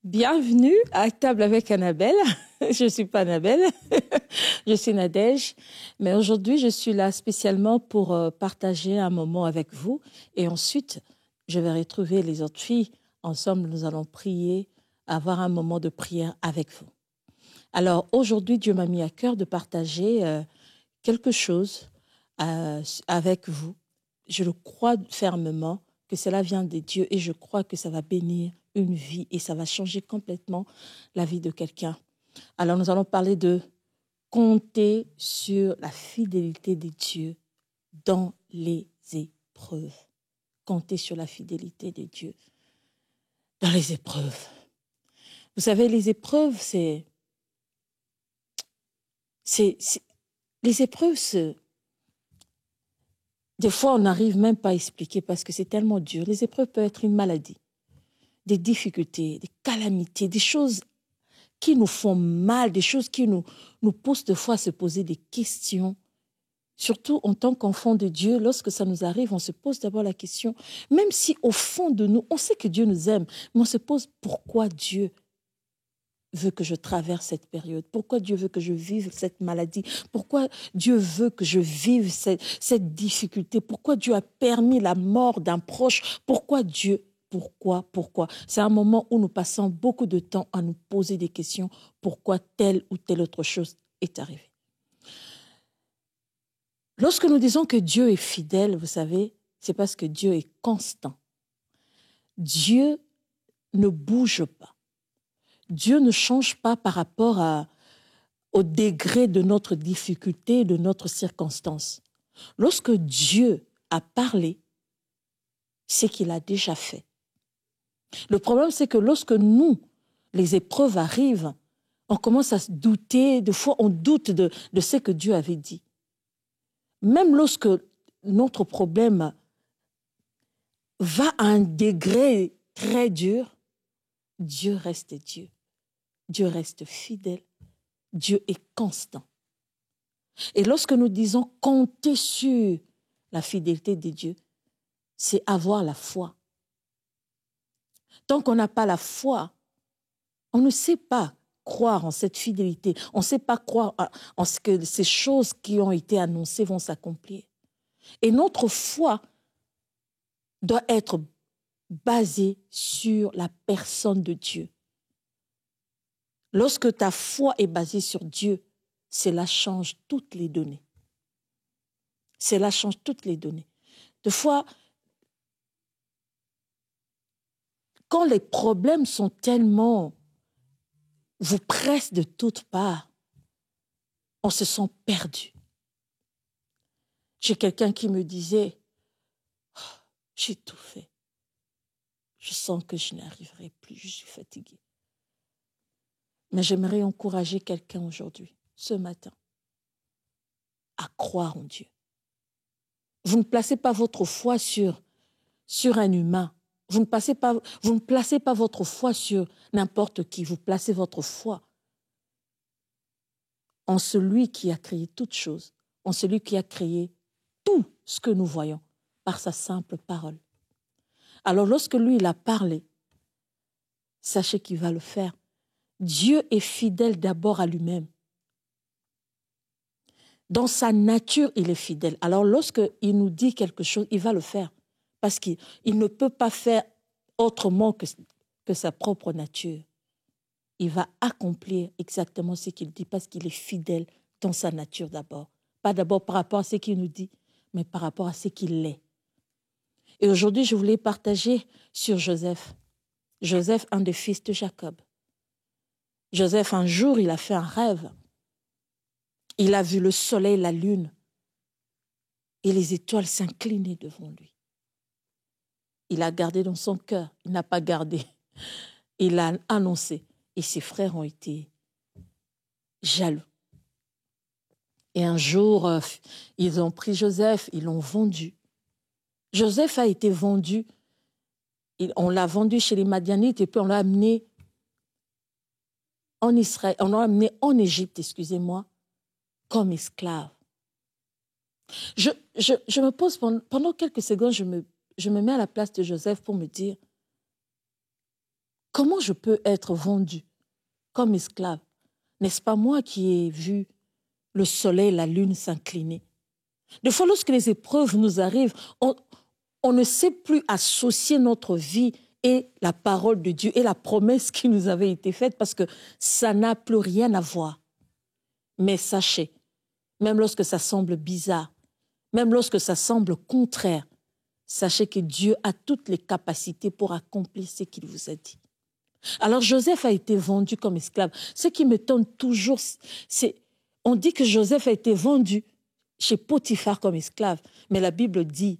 Bienvenue à table avec Annabelle. Je ne suis pas Annabelle, je suis Nadège. Mais aujourd'hui, je suis là spécialement pour partager un moment avec vous. Et ensuite, je vais retrouver les autres filles. Ensemble, nous allons prier, avoir un moment de prière avec vous. Alors aujourd'hui, Dieu m'a mis à cœur de partager quelque chose avec vous. Je le crois fermement que cela vient de Dieu et je crois que ça va bénir une vie et ça va changer complètement la vie de quelqu'un. Alors nous allons parler de compter sur la fidélité de Dieu dans les épreuves. Compter sur la fidélité de Dieu dans les épreuves. Vous savez, les épreuves, les épreuves, des fois, on n'arrive même pas à expliquer parce que c'est tellement dur. Les épreuves peuvent être une maladie, des difficultés, des calamités, des choses qui nous font mal, des choses qui nous poussent des fois à se poser des questions. Surtout en tant qu'enfant de Dieu, lorsque ça nous arrive, on se pose d'abord la question, même si au fond de nous, on sait que Dieu nous aime, mais on se pose pourquoi Dieu veut que je traverse cette période, pourquoi Dieu veut que je vive cette maladie, pourquoi Dieu veut que je vive cette difficulté, pourquoi Dieu a permis la mort d'un proche, pourquoi Dieu... Pourquoi? C'est un moment où nous passons beaucoup de temps à nous poser des questions. Pourquoi telle ou telle autre chose est arrivée? Lorsque nous disons que Dieu est fidèle, vous savez, c'est parce que Dieu est constant. Dieu ne bouge pas. Dieu ne change pas par rapport au degré de notre difficulté, de notre circonstance. Lorsque Dieu a parlé, c'est qu'il a déjà fait. Le problème, c'est que lorsque nous, les épreuves arrivent, on commence à se douter, des fois on doute de ce que Dieu avait dit. Même lorsque notre problème va à un degré très dur, Dieu reste Dieu. Dieu reste fidèle. Dieu est constant. Et lorsque nous disons compter sur la fidélité de Dieu, c'est avoir la foi. Tant qu'on n'a pas la foi, on ne sait pas croire en cette fidélité. On ne sait pas croire en ce que ces choses qui ont été annoncées vont s'accomplir. Et notre foi doit être basée sur la personne de Dieu. Lorsque ta foi est basée sur Dieu, cela change toutes les données. Cela change toutes les données. Des fois, quand les problèmes sont tellement, vous pressent de toutes parts, on se sent perdu. J'ai quelqu'un qui me disait, oh, j'ai tout fait. Je sens que je n'y arriverai plus, je suis fatiguée. Mais j'aimerais encourager quelqu'un aujourd'hui, ce matin, à croire en Dieu. Vous ne placez pas votre foi sur un humain. Vous ne placez pas votre foi sur n'importe qui. Vous placez votre foi en celui qui a créé toutes choses, en celui qui a créé tout ce que nous voyons par sa simple parole. Alors lorsque lui, il a parlé, sachez qu'il va le faire. Dieu est fidèle d'abord à lui-même. Dans sa nature, il est fidèle. Alors lorsqu'il nous dit quelque chose, il va le faire. Parce qu'il ne peut pas faire autrement que sa propre nature. Il va accomplir exactement ce qu'il dit parce qu'il est fidèle dans sa nature d'abord. Pas d'abord par rapport à ce qu'il nous dit, mais par rapport à ce qu'il est. Et aujourd'hui, je voulais partager sur Joseph. Joseph, un des fils de Jacob. Joseph, un jour, il a fait un rêve. Il a vu le soleil, la lune et les étoiles s'incliner devant lui. Il a gardé dans son cœur. Il n'a pas gardé. Il a annoncé. Et ses frères ont été jaloux. Et un jour, ils ont pris Joseph, ils l'ont vendu. Joseph a été vendu. On l'a vendu chez les Madianites et puis on l'a amené en Israël, on l'a amené en Égypte, excusez-moi. comme esclave. Je me pose pendant quelques secondes, je me mets à la place de Joseph pour me dire, comment je peux être vendu comme esclave? N'est-ce pas moi qui ai vu le soleil, la lune s'incliner? Des fois, lorsque les épreuves nous arrivent, on ne sait plus associer notre vie et la parole de Dieu et la promesse qui nous avait été faite parce que ça n'a plus rien à voir. Mais sachez, même lorsque ça semble bizarre, même lorsque ça semble contraire, sachez que Dieu a toutes les capacités pour accomplir ce qu'il vous a dit. Alors Joseph a été vendu comme esclave. Ce qui m'étonne toujours, c'est on dit que Joseph a été vendu chez Potiphar comme esclave, mais la Bible dit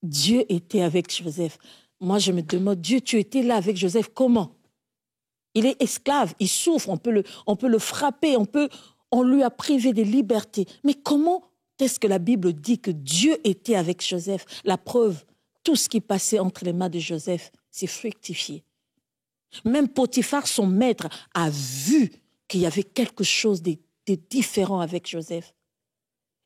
Dieu était avec Joseph. Moi, je me demande, Dieu, tu étais là avec Joseph, comment? Il est esclave, il souffre, on peut le frapper, on lui a privé des libertés. Mais comment est-ce que la Bible dit que Dieu était avec Joseph? La preuve, tout ce qui passait entre les mains de Joseph, c'est fructifié. Même Potiphar, son maître, a vu qu'il y avait quelque chose de différent avec Joseph.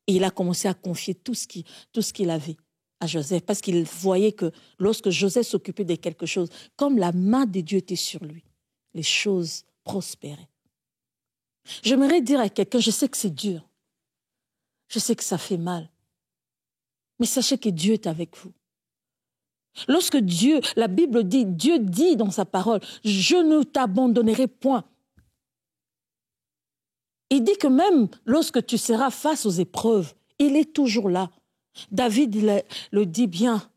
Et il a commencé à confier tout ce qu'il avait à Joseph, parce qu'il voyait que lorsque Joseph s'occupait de quelque chose, comme la main de Dieu était sur lui, les choses prospéraient. J'aimerais dire à quelqu'un, je sais que c'est dur, je sais que ça fait mal, mais sachez que Dieu est avec vous. Lorsque Dieu, la Bible dit, Dieu dit dans sa parole, je ne t'abandonnerai point. Il dit que même lorsque tu seras face aux épreuves, il est toujours là. David le dit bien,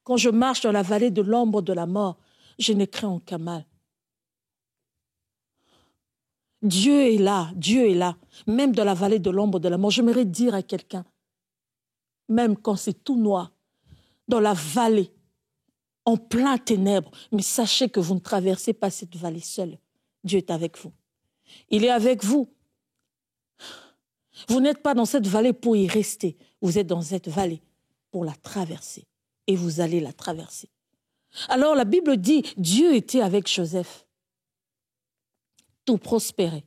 quand je marche dans la vallée de l'ombre de la mort, je ne crains aucun mal. Dieu est là, même dans la vallée de l'ombre de la mort. J'aimerais dire à quelqu'un, même quand c'est tout noir, dans la vallée, en plein ténèbres, mais sachez que vous ne traversez pas cette vallée seule. Dieu est avec vous. Il est avec vous. Vous n'êtes pas dans cette vallée pour y rester. Vous êtes dans cette vallée pour la traverser. Et vous allez la traverser. Alors la Bible dit, Dieu était avec Joseph. Tout prospérait.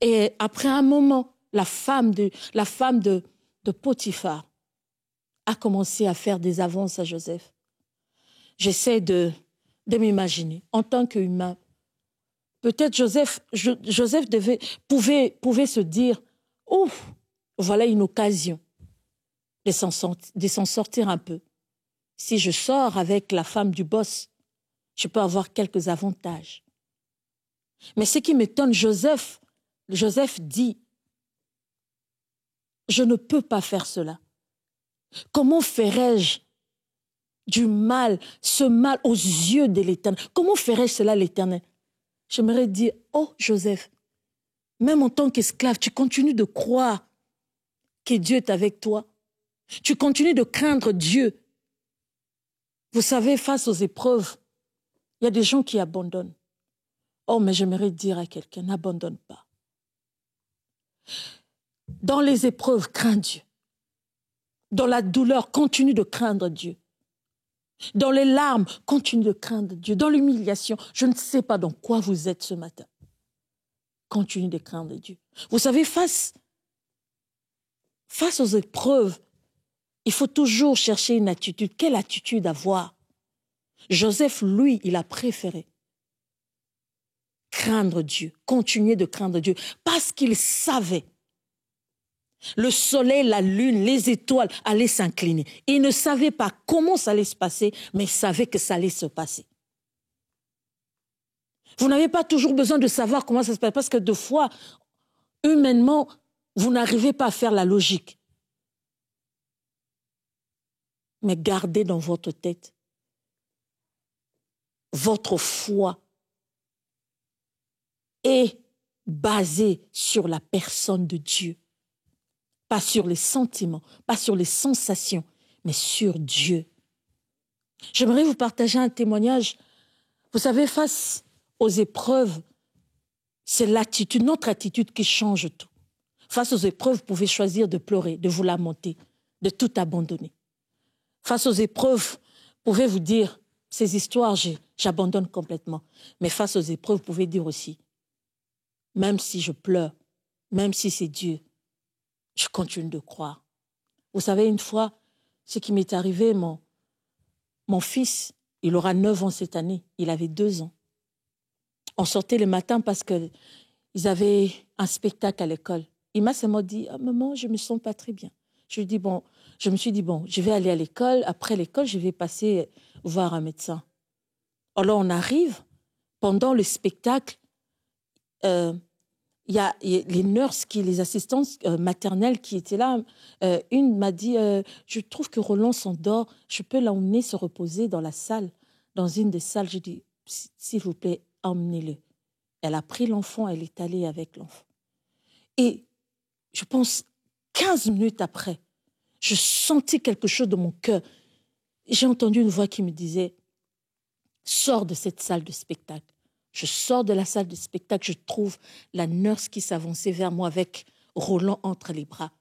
Et après un moment, la femme de Potiphar a commencé à faire des avances à Joseph. J'essaie de m'imaginer, en tant qu'humain, peut-être Joseph pouvait se dire, ouf, voilà une occasion de s'en sortir un peu. Si je sors avec la femme du boss, je peux avoir quelques avantages. Mais ce qui m'étonne, Joseph dit, je ne peux pas faire cela. Comment ferais-je du mal, ce mal aux yeux de l'Éternel? Comment ferais-je cela l'Éternel? J'aimerais dire, oh Joseph, même en tant qu'esclave, tu continues de croire que Dieu est avec toi. Tu continues de craindre Dieu. Vous savez, face aux épreuves, il y a des gens qui abandonnent. Oh, mais j'aimerais dire à quelqu'un, n'abandonne pas. Dans les épreuves, crains Dieu. Dans la douleur, continue de craindre Dieu. Dans les larmes, continue de craindre Dieu. Dans l'humiliation, je ne sais pas dans quoi vous êtes ce matin. Continue de craindre Dieu. Vous savez, face aux épreuves, il faut toujours chercher une attitude. Quelle attitude avoir? Joseph, lui, il a préféré craindre Dieu, continuer de craindre Dieu, parce qu'il savait le soleil, la lune, les étoiles allaient s'incliner. Il ne savait pas comment ça allait se passer, mais il savait que ça allait se passer. Vous n'avez pas toujours besoin de savoir comment ça se passe, parce que des fois, humainement, vous n'arrivez pas à faire la logique. Mais gardez dans votre tête votre foi est basée sur la personne de Dieu. Pas sur les sentiments, pas sur les sensations, mais sur Dieu. J'aimerais vous partager un témoignage. Vous savez, face aux épreuves, c'est l'attitude, notre attitude qui change tout. Face aux épreuves, vous pouvez choisir de pleurer, de vous lamenter, de tout abandonner. Face aux épreuves, vous pouvez vous dire, ces histoires, j'abandonne complètement. Mais face aux épreuves, vous pouvez dire aussi, même si je pleure, même si c'est Dieu, je continue de croire. Vous savez, une fois, ce qui m'est arrivé, mon fils, il aura 9 ans cette année, il avait 2 ans. On sortait le matin parce qu'ils avaient un spectacle à l'école. Il m'a seulement dit, ah, maman, je ne me sens pas très bien. Je me suis dit, bon, je vais aller à l'école. Après l'école, je vais passer voir un médecin. Alors, on arrive. Pendant le spectacle, il y a les nurses, les assistantes maternelles qui étaient là. Une m'a dit, je trouve que Roland s'endort. Je peux l'emmener se reposer dans la salle, dans une des salles. J'ai dit, s'il vous plaît, emmenez-le. Elle a pris l'enfant, elle est allée avec l'enfant. Et je pense 15 minutes après, je sentis quelque chose dans mon cœur. J'ai entendu une voix qui me disait, sors de cette salle de spectacle. Je sors de la salle de spectacle, je trouve la nurse qui s'avançait vers moi avec Roland entre les bras,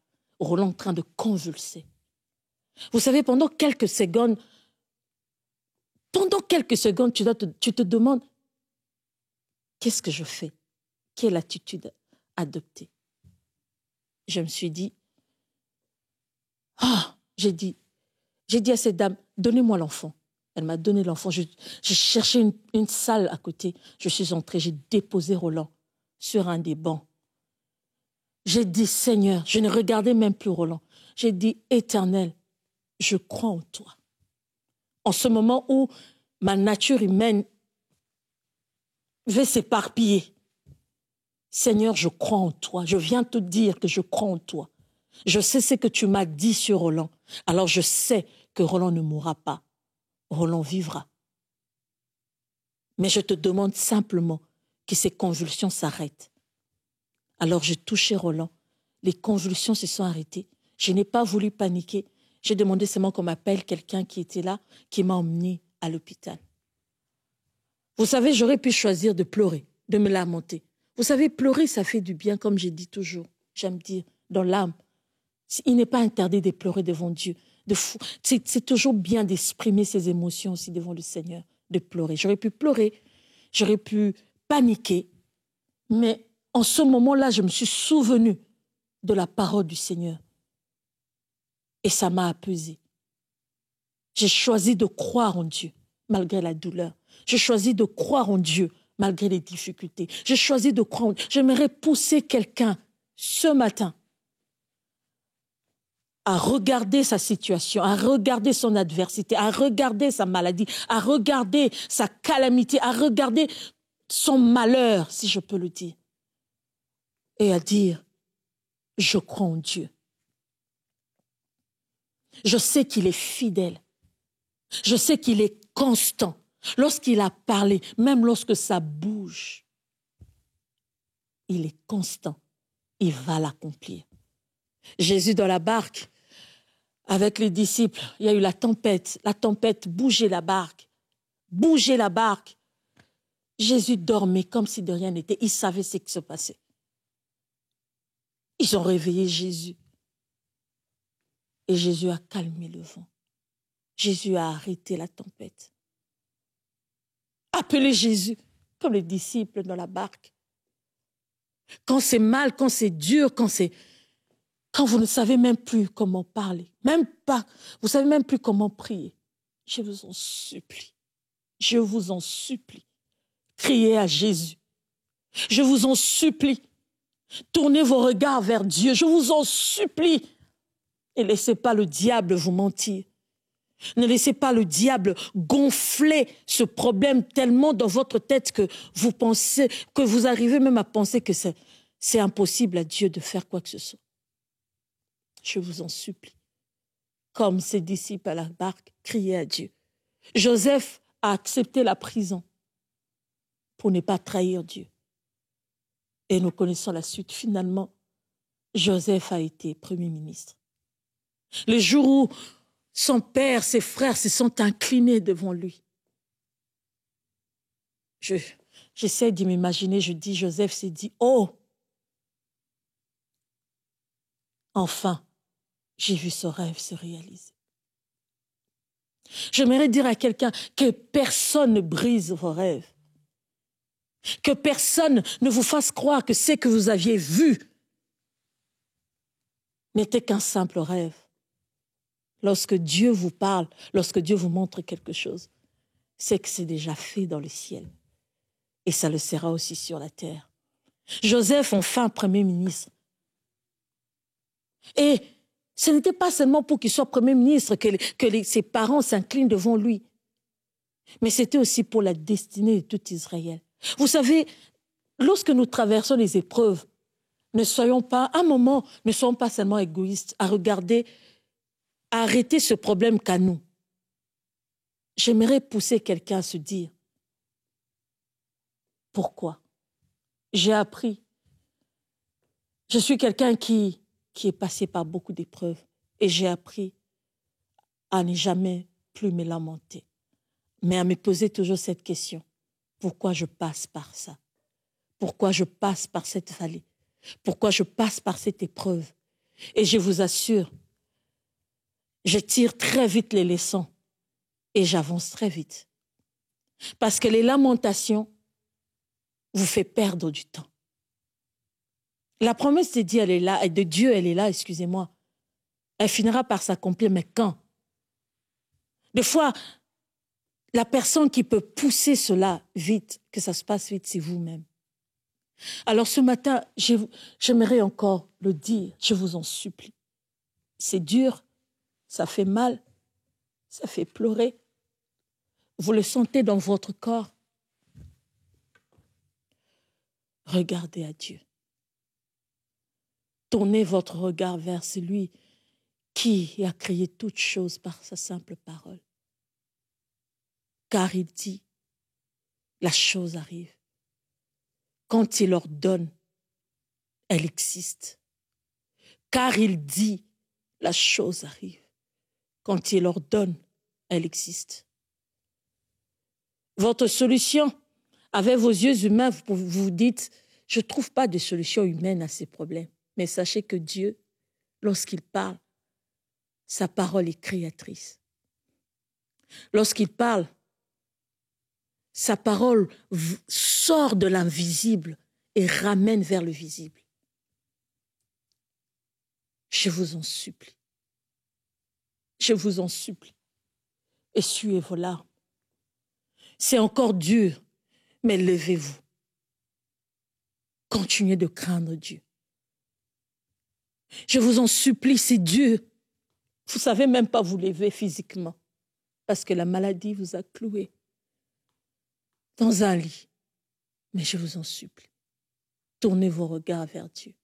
Roland en train de convulser. Vous savez, pendant quelques secondes, tu te demandes, qu'est-ce que je fais? Quelle attitude adopter? Je me suis dit, j'ai dit à cette dame, donnez-moi l'enfant. Elle m'a donné l'enfant. J'ai cherché une salle à côté. Je suis entrée, j'ai déposé Roland sur un des bancs. J'ai dit, Seigneur, je ne regardais même plus Roland. J'ai dit, Éternel, je crois en toi. En ce moment où ma nature humaine veut s'éparpiller, Seigneur, je crois en toi. Je viens te dire que je crois en toi. Je sais ce que tu m'as dit sur Roland. Alors je sais que Roland ne mourra pas. Roland vivra. Mais je te demande simplement que ces convulsions s'arrêtent. Alors j'ai touché Roland. Les convulsions se sont arrêtées. Je n'ai pas voulu paniquer. J'ai demandé seulement qu'on m'appelle quelqu'un qui était là, qui m'a emmené à l'hôpital. Vous savez, j'aurais pu choisir de pleurer, de me lamenter. Vous savez, pleurer, ça fait du bien, comme j'ai dit toujours. J'aime dire, dans l'âme. Il n'est pas interdit de pleurer devant Dieu. C'est toujours bien d'exprimer ses émotions aussi devant le Seigneur, de pleurer. J'aurais pu pleurer, j'aurais pu paniquer, mais en ce moment-là, je me suis souvenue de la parole du Seigneur. Et ça m'a apaisée. J'ai choisi de croire en Dieu, malgré la douleur. J'ai choisi de croire en Dieu, malgré les difficultés. J'ai choisi de croire en Dieu. J'aimerais pousser quelqu'un ce matin à regarder sa situation, à regarder son adversité, à regarder sa maladie, à regarder sa calamité, à regarder son malheur, si je peux le dire, et à dire, je crois en Dieu. Je sais qu'il est fidèle. Je sais qu'il est constant. Lorsqu'il a parlé, même lorsque ça bouge, il est constant. Il va l'accomplir. Jésus dans la barque, avec les disciples, il y a eu la tempête. La tempête bougeait la barque. Bougeait la barque. Jésus dormait comme si de rien n'était. Il savait ce qui se passait. Ils ont réveillé Jésus. Et Jésus a calmé le vent. Jésus a arrêté la tempête. Appelez Jésus, comme les disciples dans la barque. Quand c'est mal, quand c'est dur, quand vous ne savez même plus comment parler, même pas, vous ne savez même plus comment prier, je vous en supplie, criez à Jésus. Je vous en supplie, tournez vos regards vers Dieu, je vous en supplie. Et ne laissez pas le diable vous mentir. Ne laissez pas le diable gonfler ce problème tellement dans votre tête que vous pensez, que vous arrivez même à penser que c'est impossible à Dieu de faire quoi que ce soit. Je vous en supplie. Comme ses disciples à la barque, criez à Dieu. Joseph a accepté la prison pour ne pas trahir Dieu. Et nous connaissons la suite. Finalement, Joseph a été Premier ministre. Le jour où son père, ses frères se sont inclinés devant lui. J'essaie de m'imaginer, je dis, Joseph s'est dit, oh, enfin, j'ai vu ce rêve se réaliser. J'aimerais dire à quelqu'un que personne ne brise vos rêves. Que personne ne vous fasse croire que ce que vous aviez vu n'était qu'un simple rêve. Lorsque Dieu vous parle, lorsque Dieu vous montre quelque chose, c'est que c'est déjà fait dans le ciel. Et ça le sera aussi sur la terre. Joseph, enfin Premier ministre. Et ce n'était pas seulement pour qu'il soit Premier ministre que ses parents s'inclinent devant lui, mais c'était aussi pour la destinée de tout Israël. Vous savez, lorsque nous traversons les épreuves, ne soyons pas, un moment, ne soyons pas seulement égoïstes à regarder, à arrêter ce problème qu'à nous. J'aimerais pousser quelqu'un à se dire, pourquoi? J'ai appris. Je suis quelqu'un qui est passé par beaucoup d'épreuves et j'ai appris à ne jamais plus me lamenter, mais à me poser toujours cette question. Pourquoi je passe par ça? Pourquoi je passe par cette vallée? Pourquoi je passe par cette épreuve? Et je vous assure, je tire très vite les leçons et j'avance très vite. Parce que les lamentations vous font perdre du temps. La promesse de Dieu, elle est là, excusez-moi. Elle finira par s'accomplir, mais quand? Des fois, la personne qui peut pousser cela vite, que ça se passe vite, c'est vous-même. Alors ce matin, j'aimerais encore le dire, je vous en supplie. C'est dur, ça fait mal, ça fait pleurer. Vous le sentez dans votre corps. Regardez à Dieu. Tournez votre regard vers celui qui a créé toutes choses par sa simple parole. Car il dit, la chose arrive. Quand il ordonne, elle existe. Car il dit, la chose arrive. Quand il ordonne, elle existe. Votre solution, avec vos yeux humains, vous vous dites, je ne trouve pas de solution humaine à ces problèmes. Mais sachez que Dieu, lorsqu'il parle, sa parole est créatrice. Lorsqu'il parle, sa parole sort de l'invisible et ramène vers le visible. Je vous en supplie. Je vous en supplie. Essuyez vos larmes. C'est encore dur, mais levez-vous. Continuez de craindre Dieu. Je vous en supplie, c'est dur. Vous ne savez même pas vous lever physiquement parce que la maladie vous a cloué dans un lit. Mais je vous en supplie, tournez vos regards vers Dieu.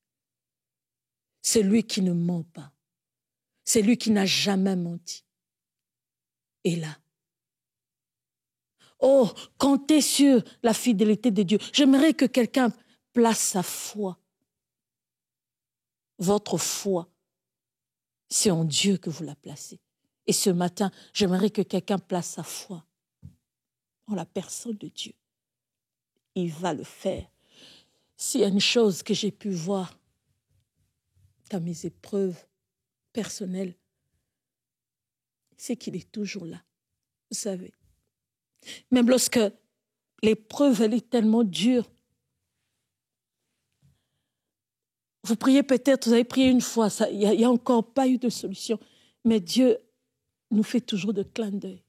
C'est lui qui ne ment pas. C'est lui qui n'a jamais menti. Et là, oh, comptez sur la fidélité de Dieu. J'aimerais que quelqu'un place sa foi. Votre foi, c'est en Dieu que vous la placez. Et ce matin, j'aimerais que quelqu'un place sa foi en la personne de Dieu. Il va le faire. S'il y a une chose que j'ai pu voir dans mes épreuves personnelles, c'est qu'il est toujours là. Vous savez, même lorsque l'épreuve, elle est tellement dure, vous priez peut-être, vous avez prié une fois, il n'y a encore pas eu de solution, mais Dieu nous fait toujours de clin d'œil.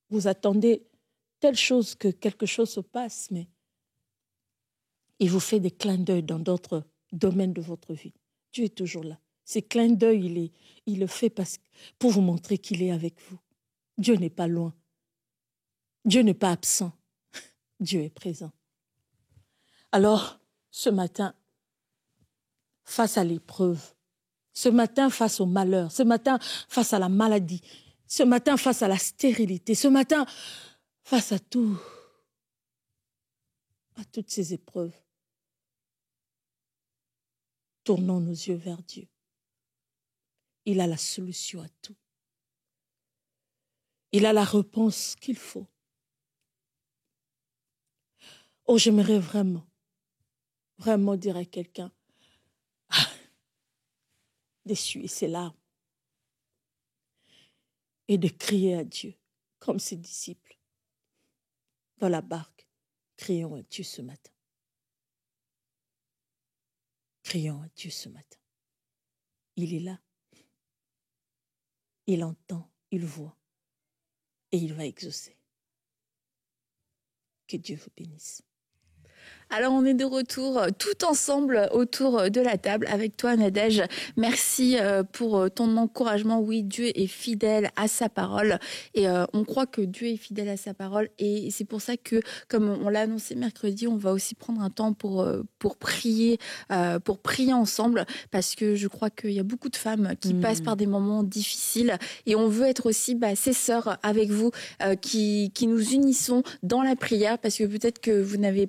Vous attendez telle chose que quelque chose se passe, mais il vous fait des clins d'œil dans d'autres domaines de votre vie. Dieu est toujours là. Ces clins d'œil, il le fait pour vous montrer qu'il est avec vous. Dieu n'est pas loin. Dieu n'est pas absent. Dieu est présent. Alors, ce matin, face à l'épreuve, ce matin face au malheur, ce matin face à la maladie, ce matin face à la stérilité, ce matin face à toutes ces épreuves, tournons nos yeux vers Dieu. Il a la solution à tout. Il a la réponse qu'il faut. Oh, j'aimerais vraiment dire à quelqu'un d'essuyer ses larmes et de crier à Dieu comme ses disciples dans la barque. Crions à Dieu ce matin. Crions à Dieu ce matin. il est là. Il entend, il voit et il va exaucer. Que Dieu vous bénisse. Alors, on est de retour tout ensemble autour de la table avec toi, Nadège. Merci pour ton encouragement. Oui, Dieu est fidèle à sa parole et on croit que Dieu est fidèle à sa parole et c'est pour ça que, comme on l'a annoncé mercredi, on va aussi prendre un temps pour prier ensemble parce que je crois qu'il y a beaucoup de femmes qui passent par des moments difficiles et on veut être aussi ces sœurs avec vous qui nous unissons dans la prière parce que peut-être que vous n'avez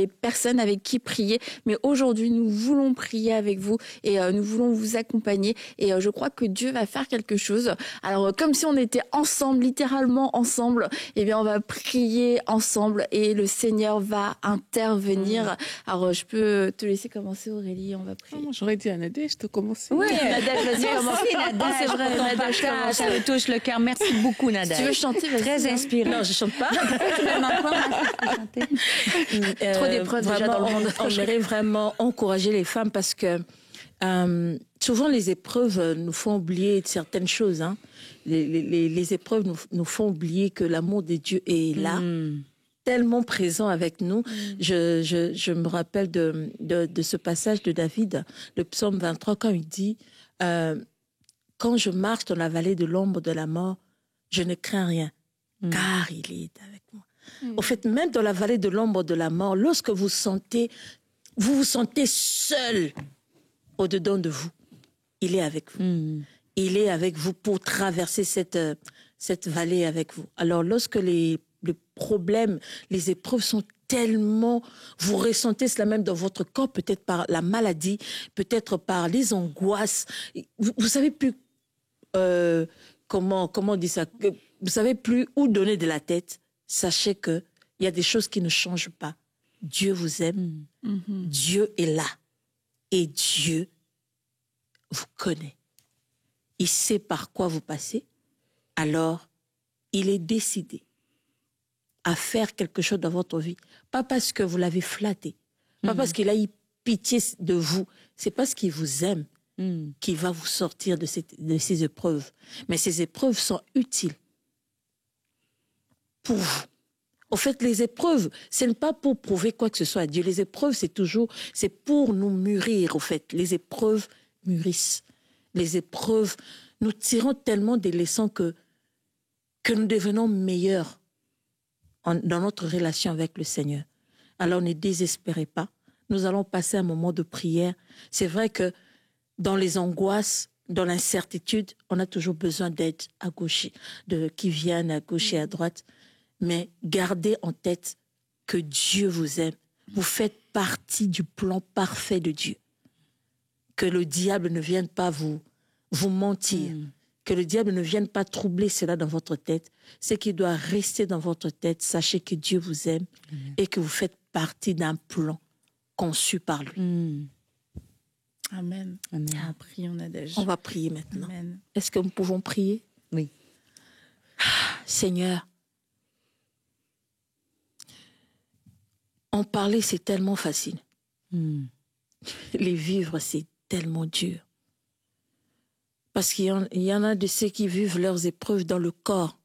personne avec qui prier, mais aujourd'hui nous voulons prier avec vous et nous voulons vous accompagner et je crois que Dieu va faire quelque chose. Alors comme si on était ensemble, littéralement ensemble, eh bien on va prier ensemble et le Seigneur va intervenir. Alors je peux te laisser commencer, Aurélie, on va prier. J'aurais dit à Nadège de commencer. Oui, Nadège, vas-y, commence. Nadège, C'est vrai, Nadège, commence. ça me touche le cœur. Merci beaucoup, Nadège. Tu veux chanter, vas-y. Très inspirant. Non, je chante pas. Tu m'aimes encore, chanter. Trop d'épreuves déjà dans le monde. On aimerait vraiment encourager les femmes parce que souvent les épreuves nous font oublier certaines choses. Hein. Les épreuves nous font oublier que l'amour de Dieu est là, tellement présent avec nous. Je me rappelle de ce passage de David, le psaume 23, quand il dit quand je marche dans la vallée de l'ombre de la mort, je ne crains rien, car il est avec moi. Au fait, même dans la vallée de l'ombre de la mort, lorsque vous vous sentez seul au-dedans de vous, il est avec vous. Il est avec vous pour traverser cette vallée avec vous. Alors, lorsque les problèmes, les épreuves sont tellement... Vous ressentez cela même dans votre corps, peut-être par la maladie, peut-être par les angoisses. Vous savez plus... comment on dit ça? Vous savez plus où donner de la tête. Sachez qu'il y a des choses qui ne changent pas. Dieu vous aime. Dieu est là. Et Dieu vous connaît. Il sait par quoi vous passez. Alors, il est décidé à faire quelque chose dans votre vie. Pas parce que vous l'avez flatté. Pas parce qu'il a eu pitié de vous. C'est parce qu'il vous aime qu'il va vous sortir de ces épreuves. Mais ces épreuves sont utiles pour vous. Au fait, les épreuves, ce n'est pas pour prouver quoi que ce soit à Dieu. Les épreuves, c'est pour nous mûrir, au fait. Les épreuves mûrissent. Les épreuves, nous tirons tellement des leçons que nous devenons meilleurs dans notre relation avec le Seigneur. Alors, ne désespérez pas. Nous allons passer un moment de prière. C'est vrai que dans les angoisses, dans l'incertitude, on a toujours besoin d'aide à gauche, qui viennent à gauche et à droite. Mais gardez en tête que Dieu vous aime. Vous faites partie du plan parfait de Dieu. Que le diable ne vienne pas vous mentir. Que le diable ne vienne pas troubler cela dans votre tête. Ce qui doit rester dans votre tête, sachez que Dieu vous aime et que vous faites partie d'un plan conçu par lui. Amen. Prions, Nadège. On va prier maintenant. Amen. Est-ce que nous pouvons prier? Oui. Seigneur, en parler, c'est tellement facile. Les vivre, c'est tellement dur. Parce qu'il y en a de ceux qui vivent leurs épreuves dans le corps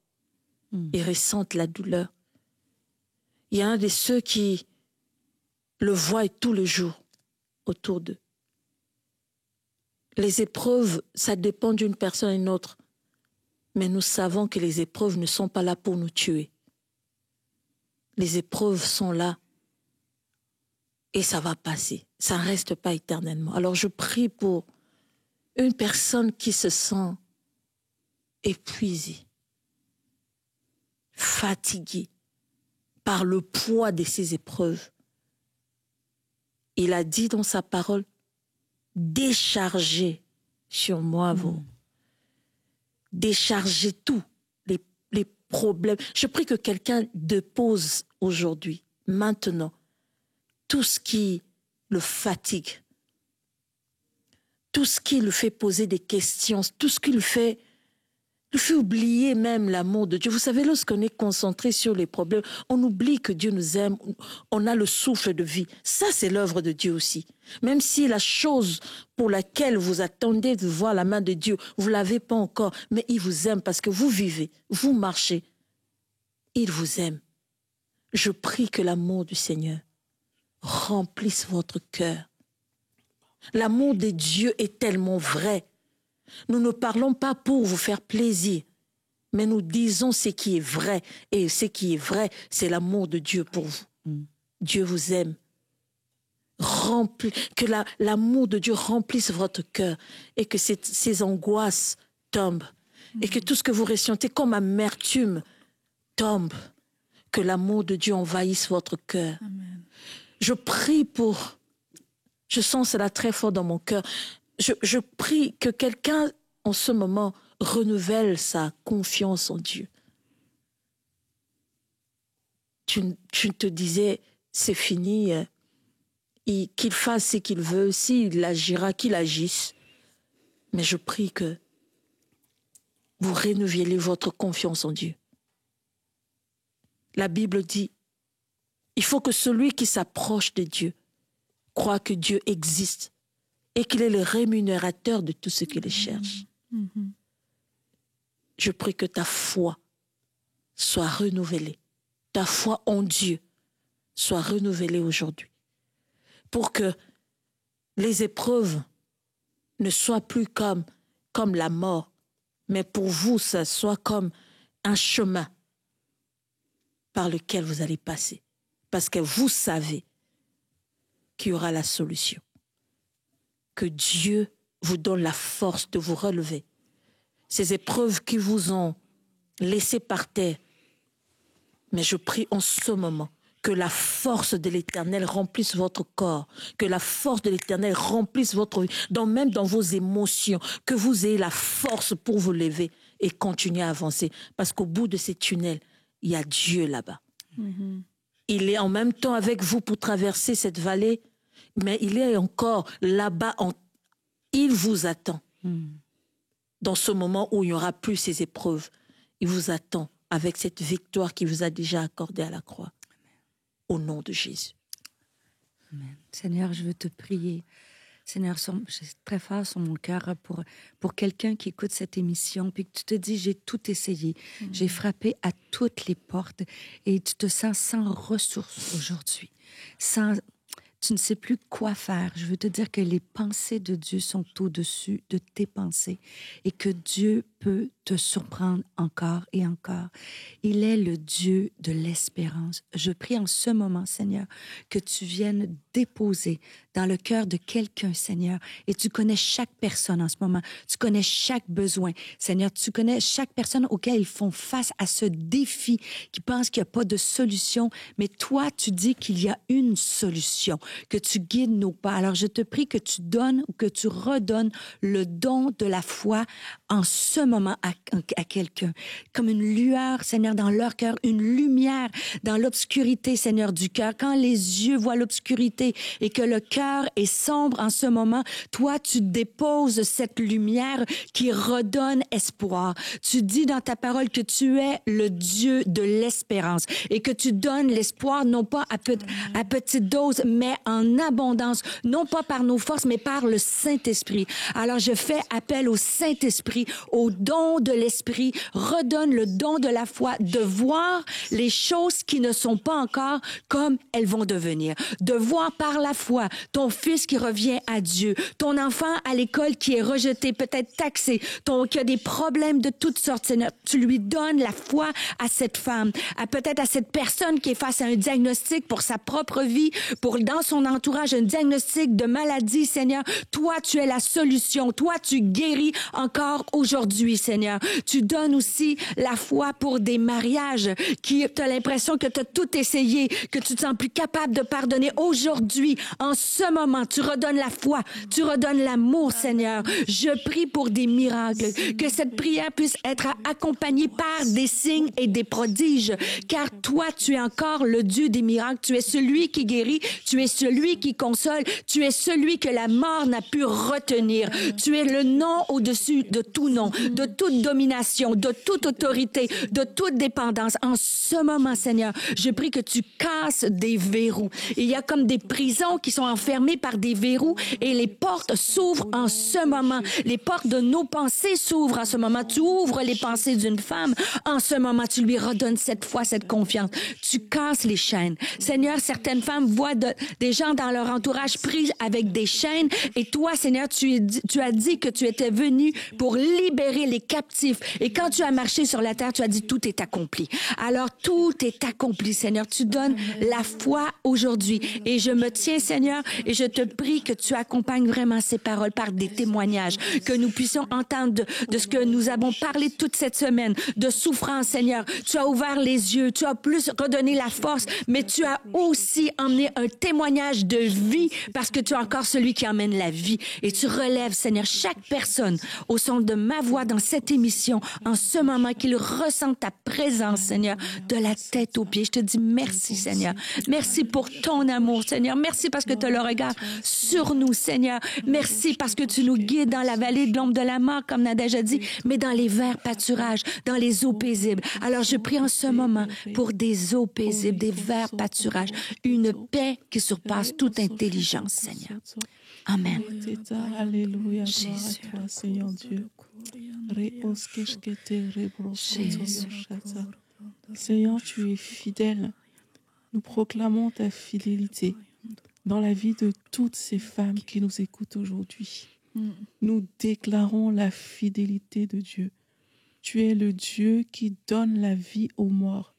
et ressentent la douleur. Il y en a de ceux qui le voient tous les jours autour d'eux. Les épreuves, ça dépend d'une personne à une autre. Mais nous savons que les épreuves ne sont pas là pour nous tuer. Les épreuves sont là et ça va passer. Ça ne reste pas éternellement. Alors je prie pour une personne qui se sent épuisée, fatiguée par le poids de ces épreuves. Il a dit dans sa parole, déchargez sur moi déchargez tous les problèmes. Je prie que quelqu'un dépose aujourd'hui, maintenant, tout ce qui le fatigue, tout ce qui lui fait poser des questions, tout ce qui lui fait nous fait oublier même l'amour de Dieu. Vous savez, lorsqu'on est concentré sur les problèmes, on oublie que Dieu nous aime, on a le souffle de vie. Ça, c'est l'œuvre de Dieu aussi. Même si la chose pour laquelle vous attendez de voir la main de Dieu, vous ne l'avez pas encore, mais il vous aime parce que vous vivez, vous marchez. Il vous aime. Je prie que l'amour du Seigneur remplisse votre cœur. L'amour de Dieu est tellement vrai. Nous ne parlons pas pour vous faire plaisir, mais nous disons ce qui est vrai. Et ce qui est vrai, c'est l'amour de Dieu pour vous. Dieu vous aime. Que l'amour de Dieu remplisse votre cœur et que ces angoisses tombent et que tout ce que vous ressentez comme amertume tombe. Que l'amour de Dieu envahisse votre cœur. Amen. Je prie pour... Je sens cela très fort dans mon cœur. Je prie que quelqu'un, en ce moment, renouvelle sa confiance en Dieu. Tu te disais, c'est fini, qu'il fasse ce qu'il veut, s'il agira, qu'il agisse. Mais je prie que vous renouvelez votre confiance en Dieu. La Bible dit, il faut que celui qui s'approche de Dieu croit que Dieu existe et qu'il est le rémunérateur de tout ce qui le cherche. Je prie que ta foi soit renouvelée, ta foi en Dieu soit renouvelée aujourd'hui, pour que les épreuves ne soient plus comme la mort, mais pour vous, ça soit comme un chemin par lequel vous allez passer, parce que vous savez qu'il y aura la solution. Que Dieu vous donne la force de vous relever. Ces épreuves qui vous ont laissé par terre. Mais je prie en ce moment que la force de l'Éternel remplisse votre corps, que la force de l'Éternel remplisse votre vie, même dans vos émotions, que vous ayez la force pour vous lever et continuer à avancer. Parce qu'au bout de ces tunnels, il y a Dieu là-bas. Il est en même temps avec vous pour traverser cette vallée, mais il est encore là-bas, il vous attend. Dans ce moment où il n'y aura plus ces épreuves, il vous attend avec cette victoire qu'il vous a déjà accordée à la croix. Au nom de Jésus. Amen. Seigneur, je veux te prier. Seigneur, c'est très fort sur mon cœur pour quelqu'un qui écoute cette émission, puis que tu te dis, j'ai tout essayé, j'ai frappé à toutes les portes, et tu te sens sans ressources aujourd'hui, tu ne sais plus quoi faire. Je veux te dire que les pensées de Dieu sont au-dessus de tes pensées et que Dieu peut te surprendre encore et encore. Il est le Dieu de l'espérance. Je prie en ce moment, Seigneur, que tu viennes déposer dans le cœur de quelqu'un, Seigneur, et tu connais chaque personne en ce moment. Tu connais chaque besoin. Seigneur, tu connais chaque personne auquel ils font face à ce défi, qui pense qu'il n'y a pas de solution, mais toi, tu dis qu'il y a une solution, que tu guides nos pas. Alors, je te prie que tu donnes ou que tu redonnes le don de la foi en ce moment à quelqu'un. Comme une lueur, Seigneur, dans leur cœur, une lumière dans l'obscurité, Seigneur, du cœur. Quand les yeux voient l'obscurité et que le cœur est sombre en ce moment, toi, tu déposes cette lumière qui redonne espoir. Tu dis dans ta parole que tu es le Dieu de l'espérance et que tu donnes l'espoir non pas à petite dose, mais en abondance, non pas par nos forces, mais par le Saint-Esprit. Alors, je fais appel au Saint-Esprit, au don de l'Esprit. Redonne le don de la foi, de voir les choses qui ne sont pas encore comme elles vont devenir. De voir par la foi ton fils qui revient à Dieu, ton enfant à l'école qui est rejeté, peut-être taxé, qui a des problèmes de toutes sortes. Seigneur, tu lui donnes la foi à cette femme, peut-être à cette personne qui est face à un diagnostic pour sa propre vie, dans son entourage, un diagnostic de maladie, Seigneur. Toi, tu es la solution. Toi, tu guéris encore aujourd'hui, Seigneur. Tu donnes aussi la foi pour des mariages qui, tu as l'impression que tu as tout essayé, que tu te sens plus capable de pardonner. Aujourd'hui, en ce moment, tu redonnes la foi, tu redonnes l'amour, Seigneur. Je prie pour des miracles, que cette prière puisse être accompagnée par des signes et des prodiges, car toi, tu es encore le Dieu des miracles. Tu es celui qui guérit, tu es celui qui console, tu es celui que la mort n'a pu retenir. Tu es le nom au-dessus de tout nom. de toute domination, de toute autorité, de toute dépendance. En ce moment, Seigneur, je prie que tu casses des verrous. Il y a comme des prisons qui sont enfermées par des verrous et les portes s'ouvrent en ce moment. Les portes de nos pensées s'ouvrent en ce moment. Tu ouvres les pensées d'une femme. En ce moment, tu lui redonnes cette foi, cette confiance. Tu casses les chaînes. Seigneur, certaines femmes voient des gens dans leur entourage pris avec des chaînes et toi, Seigneur, tu as dit que tu étais venu pour libérer les captifs. Et quand tu as marché sur la terre, tu as dit tout est accompli. Alors, tout est accompli, Seigneur. Tu donnes la foi aujourd'hui. Et je me tiens, Seigneur, et je te prie que tu accompagnes vraiment ces paroles par des témoignages, que nous puissions entendre de ce que nous avons parlé toute cette semaine, de souffrance, Seigneur. Tu as ouvert les yeux, tu as plus redonné la force, mais tu as aussi emmené un témoignage de vie parce que tu es encore celui qui emmène la vie. Et tu relèves, Seigneur, chaque personne au son de ma voix dans cette émission, en ce moment qu'il ressent ta présence, Seigneur, de la tête aux pieds. Je te dis merci, Seigneur. Merci pour ton amour, Seigneur. Merci parce que tu as le regard sur nous, Seigneur. Merci parce que tu nous guides dans la vallée de l'ombre de la mort, comme Nadège a dit, mais dans les verts pâturages, dans les eaux paisibles. Alors, je prie en ce moment pour des eaux paisibles, des verts pâturages, une paix qui surpasse toute intelligence, Seigneur. Amen. Alléluia, gloire Jésus. à toi, Seigneur Dieu. Seigneur, tu es fidèle. Nous proclamons ta fidélité dans la vie de toutes ces femmes qui nous écoutent aujourd'hui. Nous déclarons la fidélité de Dieu. Tu es le Dieu qui donne la vie aux morts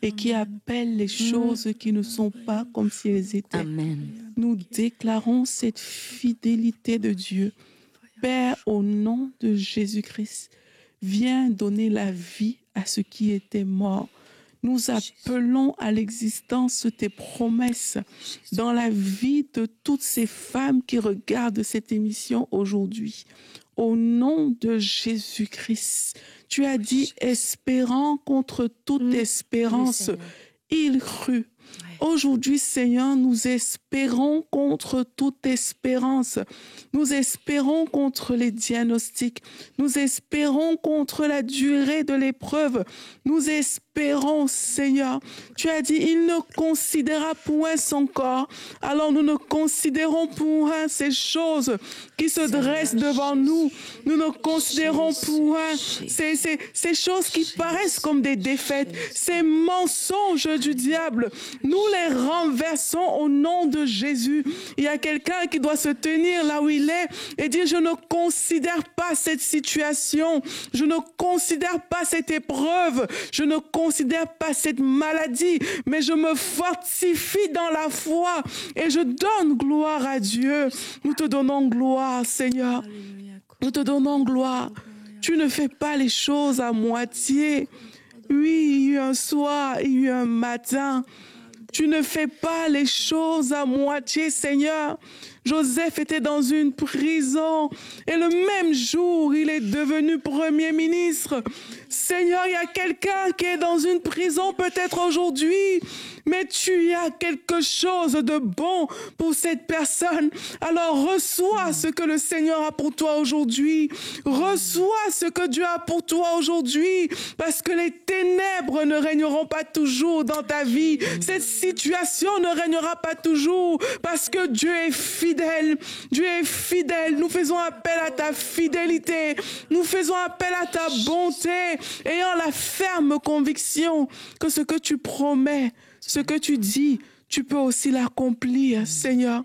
et qui appelle les choses qui ne sont pas comme si elles étaient. Amen. Nous déclarons cette fidélité de Dieu. Père, au nom de Jésus-Christ, viens donner la vie à ce qui était mort. Nous appelons à l'existence tes promesses dans la vie de toutes ces femmes qui regardent cette émission aujourd'hui. Au nom de Jésus-Christ, tu as dit, espérant contre toute espérance, il crut. Aujourd'hui, Seigneur, nous espérons contre toute espérance. Nous espérons contre les diagnostics. Nous espérons contre la durée de l'épreuve. Nous espérons, Seigneur. Tu as dit, il ne considéra point son corps. Alors nous ne considérons point ces choses qui se dressent devant nous. Nous ne considérons point ces choses qui paraissent comme des défaites, ces mensonges du diable. Nous les renversons au nom de Jésus. Il y a quelqu'un qui doit se tenir là où il est et dire, je ne considère pas cette situation, je ne considère pas cette épreuve, je ne considère pas cette maladie, mais je me fortifie dans la foi et je donne gloire à Dieu. Nous te donnons gloire, Seigneur. Nous te donnons gloire. Tu ne fais pas les choses à moitié. Oui, il y a eu un soir, il y a eu un matin. Tu ne fais pas les choses à moitié, Seigneur. Joseph était dans une prison et le même jour, il est devenu Premier ministre. Seigneur, il y a quelqu'un qui est dans une prison peut-être aujourd'hui, mais tu as quelque chose de bon pour cette personne. Alors reçois ce que le Seigneur a pour toi aujourd'hui. Reçois ce que Dieu a pour toi aujourd'hui, parce que les ténèbres ne régneront pas toujours dans ta vie. Cette situation ne régnera pas toujours, parce que Dieu est fidèle. Dieu est fidèle. Nous faisons appel à ta fidélité. Nous faisons appel à ta bonté, ayant la ferme conviction que ce que tu promets, ce que tu dis, tu peux aussi l'accomplir, Seigneur.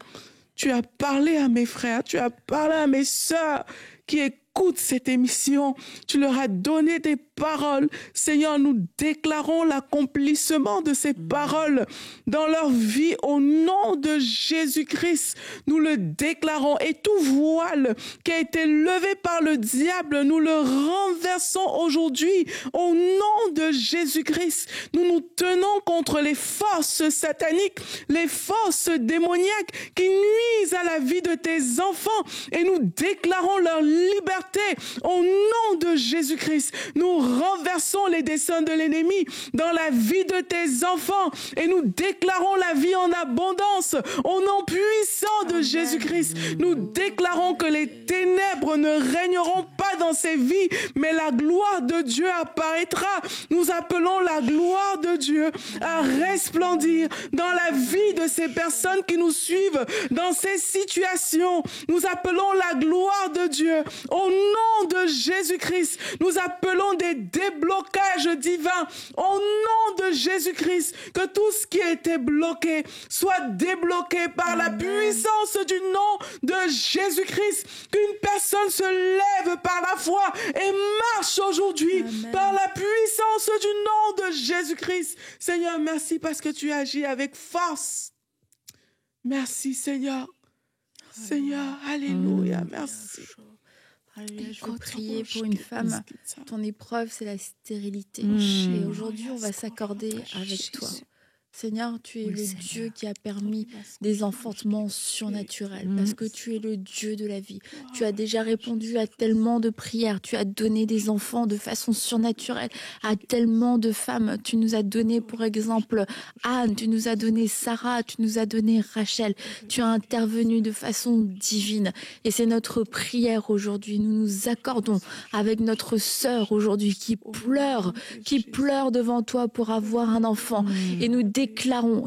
Tu as parlé à mes frères, tu as parlé à mes sœurs qui écoutent cette émission. Tu leur as donné des paroles. Seigneur, nous déclarons l'accomplissement de ces paroles dans leur vie au nom de Jésus-Christ. Nous le déclarons et tout voile qui a été levé par le diable, nous le renversons aujourd'hui au nom de Jésus-Christ. Nous nous tenons contre les forces sataniques, les forces démoniaques qui nuisent à la vie de tes enfants et nous déclarons leur liberté liberté. Au nom de Jésus-Christ, nous renversons les desseins de l'ennemi dans la vie de tes enfants et nous déclarons la vie en abondance. Au nom puissant de Jésus-Christ, nous déclarons que les ténèbres ne régneront pas dans ces vies, mais la gloire de Dieu apparaîtra. Nous appelons la gloire de Dieu à resplendir dans la vie de ces personnes qui nous suivent dans ces situations. Nous appelons la gloire de Dieu. Au nom de Jésus-Christ, nous appelons des déblocages divins. Au nom de Jésus-Christ, que tout ce qui a été bloqué soit débloqué par la puissance du nom de Jésus-Christ. Qu'une personne se lève par la foi et marche aujourd'hui par la puissance du nom de Jésus-Christ. Seigneur, merci parce que tu agis avec force. Merci, Seigneur. Seigneur, alléluia, merci. Je veux prier pour une femme. Ton épreuve, c'est la stérilité. Et aujourd'hui, on va s'accorder avec toi. Seigneur, tu es le Dieu qui a permis des enfantements surnaturels, parce que tu es le Dieu de la vie. Tu as déjà répondu à tellement de prières, tu as donné des enfants de façon surnaturelle à tellement de femmes. Tu nous as donné, pour exemple, Anne, tu nous as donné Sarah, tu nous as donné Rachel. Tu as intervenu de façon divine. Et c'est notre prière aujourd'hui. Nous nous accordons avec notre sœur aujourd'hui qui pleure devant toi pour avoir un enfant. Et nous déclarons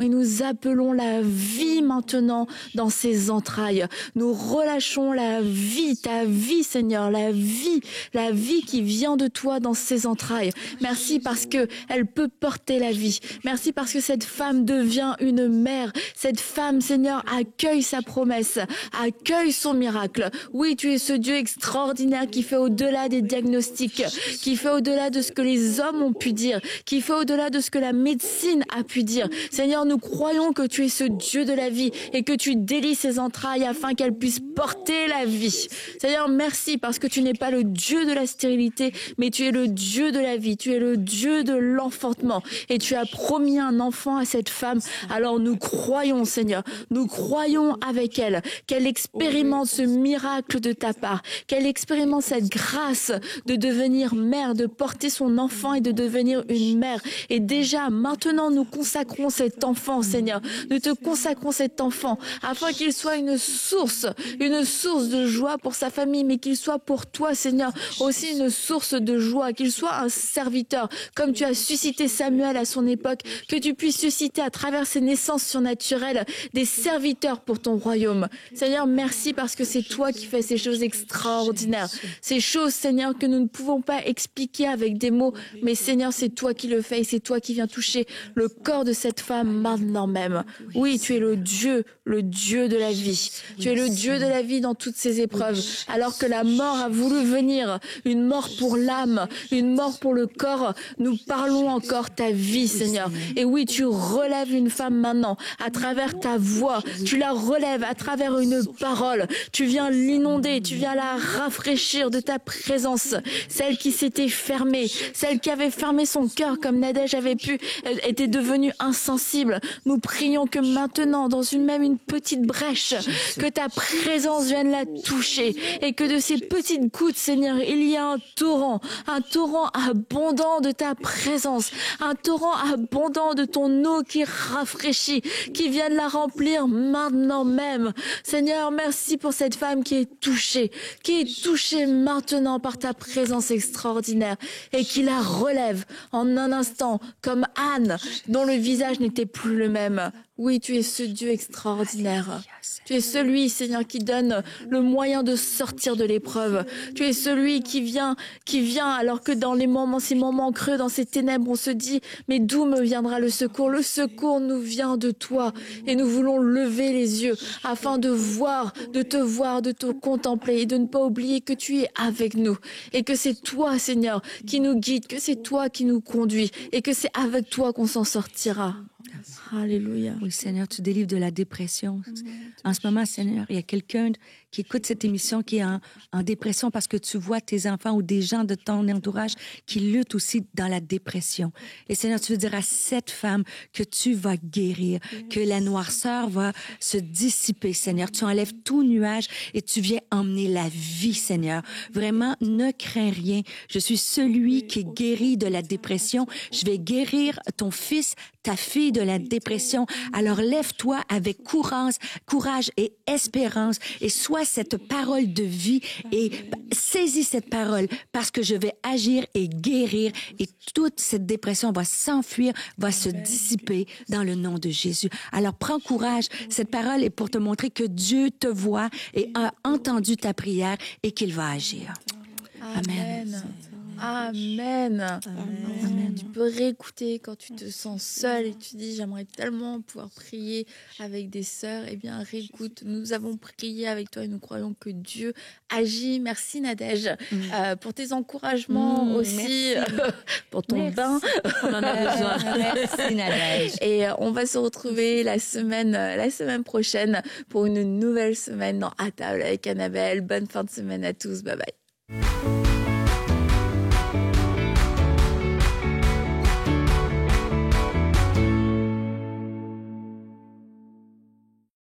et nous appelons la vie maintenant dans ses entrailles. Nous relâchons la vie, ta vie, Seigneur, la vie qui vient de toi dans ses entrailles. Merci parce que elle peut porter la vie. Merci parce que cette femme devient une mère. Cette femme, Seigneur, accueille sa promesse, accueille son miracle. Oui, tu es ce Dieu extraordinaire qui fait au-delà des diagnostics, qui fait au-delà de ce que les hommes ont pu dire, qui fait au-delà de ce que la médecine a pu dire. Seigneur, nous croyons que tu es ce Dieu de la vie et que tu délies ses entrailles afin qu'elle puisse porter la vie. Seigneur, merci parce que tu n'es pas le Dieu de la stérilité, mais tu es le Dieu de la vie, tu es le Dieu de l'enfantement et tu as promis un enfant à cette femme. Alors nous croyons, Seigneur, nous croyons avec elle, qu'elle expérimente ce miracle de ta part, qu'elle expérimente cette grâce de devenir mère, de porter son enfant et de devenir une mère. Et déjà, maintenant, nous consacrons cet enfant, Seigneur. Nous te consacrons cet enfant afin qu'il soit une source de joie pour sa famille, mais qu'il soit pour toi, Seigneur, aussi une source de joie, qu'il soit un serviteur, comme tu as suscité Samuel à son époque, que tu puisses susciter à travers ces naissances surnaturelles des serviteurs pour ton royaume. Seigneur, merci parce que c'est toi qui fais ces choses extraordinaires. Ces choses, Seigneur, que nous ne pouvons pas expliquer avec des mots, mais Seigneur, c'est toi qui le fais et c'est toi qui viens toucher le corps de cette femme maintenant même. Oui, tu es le Dieu de la vie. Tu es le Dieu de la vie dans toutes ces épreuves. Alors que la mort a voulu venir, une mort pour l'âme, une mort pour le corps, nous parlons encore ta vie, Seigneur. Et oui, tu relèves une femme maintenant à travers ta voix. Tu la relèves à travers une parole. Tu viens l'inonder, tu viens la rafraîchir de ta présence. Celle qui s'était fermée, celle qui avait fermé son cœur comme Nadège avait pu, était devenue insensible. Nous prions que maintenant, dans une petite brèche, que ta présence vienne la toucher et que de ces petites gouttes, Seigneur, il y a un torrent abondant de ta présence, un torrent abondant de ton eau qui rafraîchit, qui vienne la remplir maintenant même. Seigneur, merci pour cette femme qui est touchée maintenant par ta présence extraordinaire et qui la relève en un instant, comme Anne, dont le visage n'était plus le même. Oui, tu es ce Dieu extraordinaire. Tu es celui, Seigneur, qui donne le moyen de sortir de l'épreuve. Tu es celui qui vient alors que dans ces moments creux, dans ces ténèbres, on se dit, mais d'où me viendra le secours? Le secours nous vient de toi et nous voulons lever les yeux afin de te voir, de te contempler et de ne pas oublier que tu es avec nous et que c'est toi, Seigneur, qui nous guide, que c'est toi qui nous conduis et que c'est avec toi qu'on s'en sortira. Alléluia. Oui, Seigneur, tu délivres de la dépression. En ce moment, Seigneur, il y a quelqu'un qui écoute cette émission, qui est en dépression parce que tu vois tes enfants ou des gens de ton entourage qui luttent aussi dans la dépression. Et Seigneur, tu veux dire à cette femme que tu vas guérir, que la noirceur va se dissiper, Seigneur. Tu enlèves tout nuage et tu viens emmener la vie, Seigneur. Vraiment, ne crains rien. Je suis celui qui guérit de la dépression. Je vais guérir ton fils, ta fille de la dépression. Alors lève-toi avec courage et espérance et sois cette parole de vie et saisis cette parole parce que je vais agir et guérir et toute cette dépression va s'enfuir, va se dissiper dans le nom de Jésus. Alors prends courage. Cette parole est pour te montrer que Dieu te voit et a entendu ta prière et qu'il va agir. Amen. Amen. Amen. Tu peux réécouter quand tu te sens seul et tu dis j'aimerais tellement pouvoir prier avec des sœurs. Eh bien, réécoute. Nous avons prié avec toi et nous croyons que Dieu agit. Merci Nadège pour tes encouragements aussi, pour ton bain. On en a besoin. Merci Nadège. Et on va se retrouver la semaine prochaine pour une nouvelle semaine dans À table avec Annabelle. Bonne fin de semaine à tous. Bye bye.